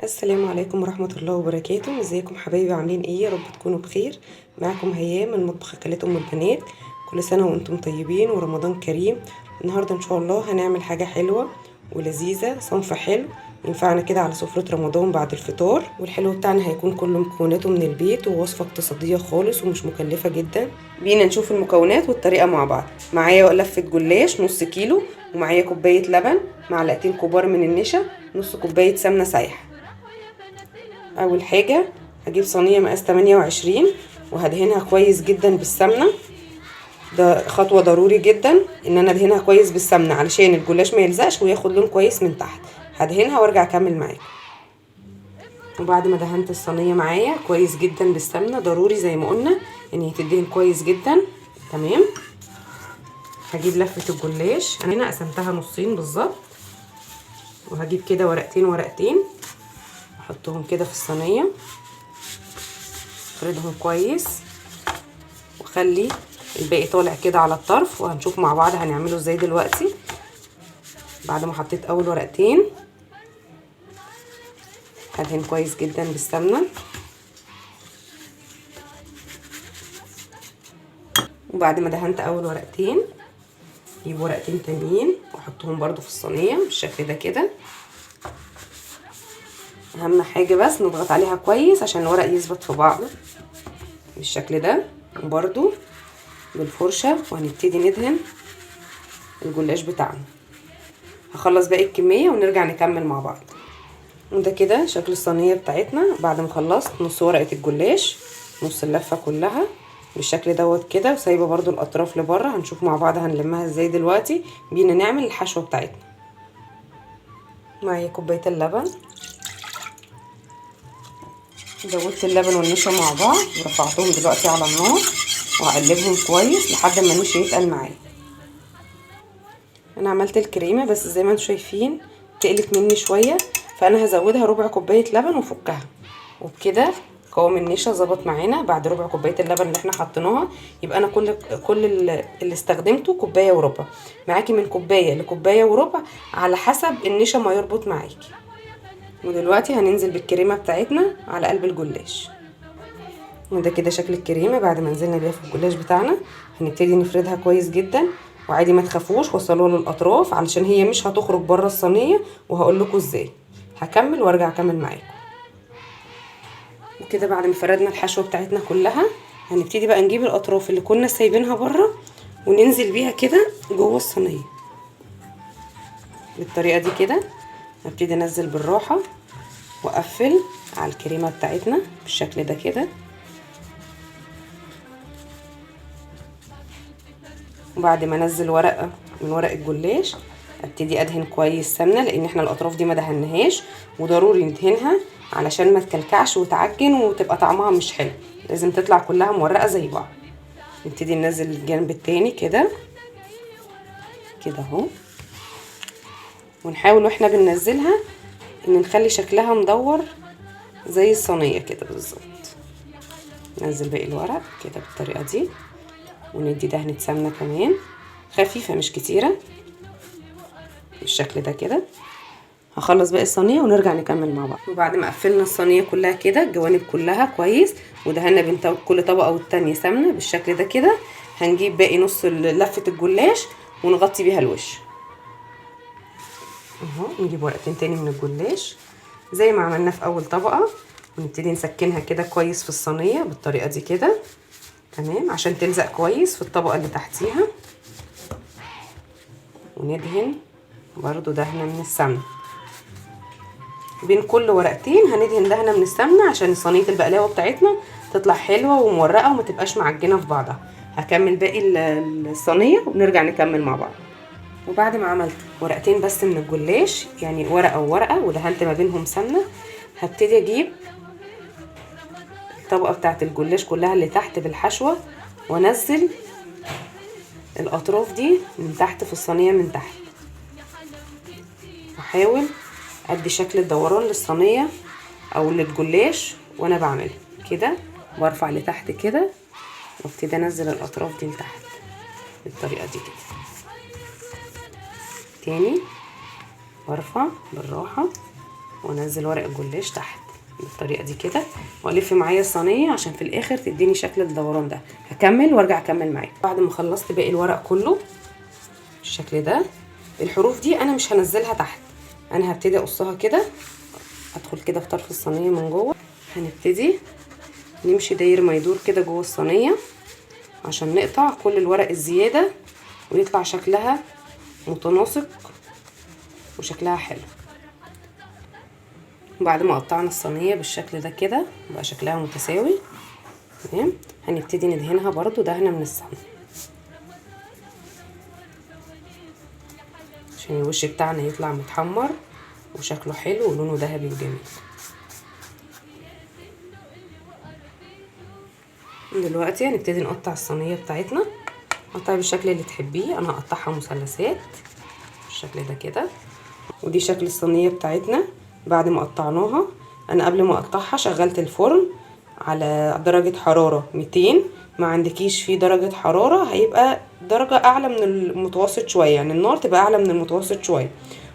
السلام عليكم ورحمة الله وبركاته. ازيكم حبايبي؟ عاملين ايه؟ يا رب تكونوا بخير. معكم هيام من مطبخ اكلات ام البنات. كل سنة وانتم طيبين ورمضان كريم. النهاردة ان شاء الله هنعمل حاجة حلوة ولذيذة، صنف حلو ينفعنا كده على سفرة رمضان بعد الفطار. والحلو بتاعنا هيكون كله مكوناته من البيت، ووصفة اقتصادية خالص ومش مكلفة جدا. بينا نشوف المكونات والطريقة مع بعض. معايا لفة جلاش نص كيلو، ومعايا كوباية لبن، معلقتين كبار من النشا، نص كوباية سمنة سايحة. اول حاجه هجيب صينيه مقاس 28 وهدهنها كويس جدا بالسمنه. ده خطوه ضروري جدا ان انا ادهنها كويس بالسمنه علشان الجلاش ما يلزقش وياخد لون كويس من تحت. هدهنها وارجع اكمل معاكم. وبعد ما دهنت الصينيه معايا كويس جدا بالسمنه، ضروري زي ما قلنا ان هي تدهن كويس جدا. تمام. هجيب لفه الجلاش، انا هنا قسمتها نصين بالظبط، وهجيب كده ورقتين ورقتين احطهم كده في الصينيه، افردهم كويس وخلي الباقي طالع كده على الطرف، وهنشوف مع بعض هنعمله ازاي دلوقتي. بعد ما حطيت اول ورقتين هدهن كويس جدا بالسمنه، وبعد ما دهنت اول ورقتين اجيب ورقتين تانيين واحطهم برضو في الصينيه بالشكل ده كده. اهم حاجه بس نضغط عليها كويس عشان الورق يثبت في بعضه بالشكل ده، وبرضو بالفرشه، وهنبتدي ندهن الجلاش بتاعنا. هخلص باقي الكميه ونرجع نكمل مع بعض. وده كده شكل الصينيه بتاعتنا بعد ما خلصت نص ورقه الجلاش، نص اللفه كلها بالشكل دوت كده، وسايبه برضو الاطراف لبره. هنشوف مع بعض هنلمها ازاي دلوقتي. بينا نعمل الحشوه بتاعتنا. معايا كوبايه اللبن، زودت اللبن والنشا مع بعض ورفعتهم دلوقتي على النار، وهقلبهم كويس لحد ما النشا يتقل معايا. انا عملت الكريمه بس زي ما انتم شايفين تقلت مني شويه، فانا هزودها ربع كوبايه لبن وفكها. وبكده قوام النشا ظبط معانا بعد ربع كوبايه اللبن اللي احنا حطيناها. يبقى انا كل اللي استخدمته كوبايه وربع. معاكي من كوبايه لكوبايه وربع على حسب النشا ما يربط معاكي. ودلوقتي هننزل بالكريمه بتاعتنا على قلب الجلاش. وده كده شكل الكريمه بعد ما نزلنا بيها في الجلاش بتاعنا. هنبتدي نفردها كويس جدا، وعادي ما تخافوش وصلوها للاطراف علشان هي مش هتخرج بره الصينيه، وهقول لكم ازاي. هكمل وارجع اكمل معاكم. وكده بعد ما فردنا الحشوه بتاعتنا كلها هنبتدي بقى نجيب الاطراف اللي كنا سايبينها بره وننزل بيها كده جوه الصينيه بالطريقه دي كده. هبتدي انزل بالراحه واقفل على الكريمه بتاعتنا بالشكل ده كده. وبعد ما انزل ورقه من ورق الجلاش ابتدي ادهن كويس سمنه، لان احنا الاطراف دي ما دهناهاش، وضروري ندهنها علشان ما تكلكعش وتعجن وتبقى طعمها مش حلو. لازم تطلع كلها مورقه زي بعض. نبتدي ننزل الجنب التاني كده كده اهو، ونحاول واحنا بننزلها ان نخلي شكلها مدور زي الصينيه كده بالظبط. ننزل باقي الورق كده بالطريقه دي، وندي دهنه سمنه كمان خفيفه مش كتيره بالشكل ده كده. هخلص باقي الصينيه ونرجع نكمل مع بعض. وبعد ما قفلنا الصينيه كلها كده الجوانب كلها كويس، ودهنا بين كل طبقه والتانيه سمنه بالشكل ده كده، هنجيب باقي نص لفه الجلاش ونغطي بيها الوش اهو. نجيب ورقتين تاني من الجلاش زي ما عملنا في اول طبقه، ونبتدي نسكنها كده كويس في الصينيه بالطريقه دي كده. تمام، عشان تلزق كويس في الطبقه اللي تحتيها. وندهن برضو دهنه من السمنه بين كل ورقتين. هندهن دهنه من السمنه عشان صينيه البقلاوه بتاعتنا تطلع حلوه ومورقه وما تبقاش معجنه في بعضها. هكمل باقي الصينيه ونرجع نكمل مع بعض. وبعد ما عملت ورقتين بس من الجلاش، يعني ورقه وورقه، ودهنت ما بينهم سمنه، هبتدي اجيب الطبقه بتاعه الجلاش كلها اللي تحت بالحشوه، وانزل الاطراف دي من تحت في الصينيه من تحت، واحاول ادي شكل الدوران للصينيه او للجلاش. وانا بعمل كده برفع لتحت كده، وابتدي انزل الاطراف دي لتحت بالطريقه دي كده. تاني برفع بالراحه وانزل ورق الجلاش تحت بالطريقه دي كده، والف معايا الصينيه عشان في الاخر تديني شكل الدوران ده. هكمل وارجع اكمل معاكم بعد ما خلصت باقي الورق كله بالشكل ده. الحروف دي انا مش هنزلها تحت، انا هبتدي اقصها كده، ادخل كده في طرف الصينيه من جوه. هنبتدي نمشي داير ما يدور كده جوه الصينيه عشان نقطع كل الورق الزياده ويطلع شكلها متناسق وشكلها حلو. بعد ما قطعنا الصينيه بالشكل ده كده بقى شكلها متساوي تمام، هنبتدي ندهنها برضو دهنه من السمنه عشان الوش بتاعنا يطلع متحمر وشكله حلو ولونه ذهبي وجميل. دلوقتي هنبتدي نقطع الصينيه بتاعتنا، قطعي بالشكل اللي تحبيه. انا هقطعها مثلثات بالشكل ده كده. ودي شكل الصينيه بتاعتنا بعد ما قطعناها. انا قبل ما اقطعها شغلت الفرن على درجه حراره 200. ما عندكيش فيه درجه حراره هيبقى درجه اعلى من المتوسط شويه، يعني النار تبقى اعلى من المتوسط شويه.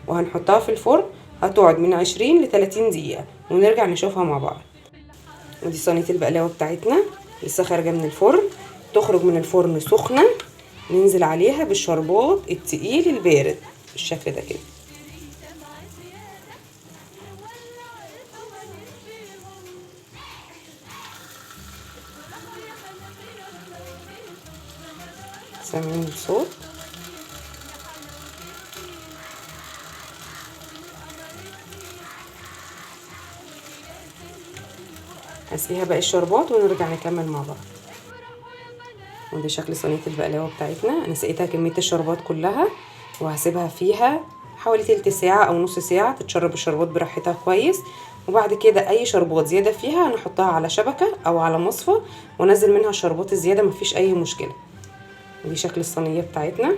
وهنحطها في الفرن هتقعد من 20 ل 30 دقيقه ونرجع نشوفها مع بعض. ودي صينيه البقلاوه بتاعتنا لسه خارجه من الفرن. تخرج من الفرن سخنه، ننزل عليها بالشربات التقيل البارد بالشكل ده كده. سامعين الصوت؟ هسقيها باقي الشربات ونرجع نكمل مع بعض. ودي شكل صينيه البقلاوه بتاعتنا. انا سقيتها كميه الشربات كلها وهسيبها فيها حوالي تلت ساعه او نص ساعه تتشرب الشربات براحتها كويس. وبعد كده اي شربات زياده فيها هنحطها على شبكه او على مصفى وننزل منها الشربات الزياده، مفيش اي مشكله. ودي شكل الصينيه بتاعتنا،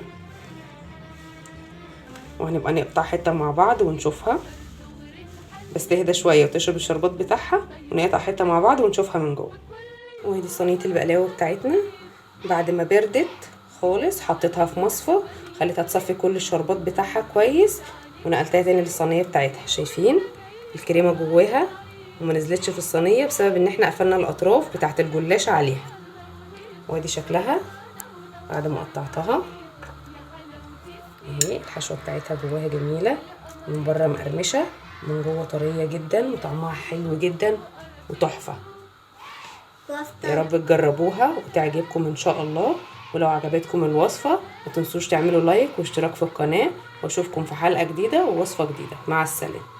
وهنبقى نقطع حته مع بعض ونشوفها بس تهدى شويه وتشرب الشربات بتاعها، ونقطع حته مع بعض ونشوفها من جوه. ودي صينيه البقلاوه بتاعتنا بعد ما بردت خالص حطيتها في مصفى، خليتها تصفي كل الشربات بتاعها كويس، ونقلتها تاني للصينيه بتاعتها. شايفين الكريمه جواها وما نزلتش في الصينيه بسبب ان احنا قفلنا الاطراف بتاعه الجلاش عليها. وادي شكلها بعد ما قطعتها اهي. الحشوه بتاعتها جواها جميله، من بره مقرمشه، من جوه طريه جدا وطعمها حلو جدا وتحفه. يا رب تجربوها وتعجبكم ان شاء الله. ولو عجبتكم الوصفه ما تنسوش تعملوا لايك واشتراك في القناه، واشوفكم في حلقه جديده ووصفه جديده. مع السلامه.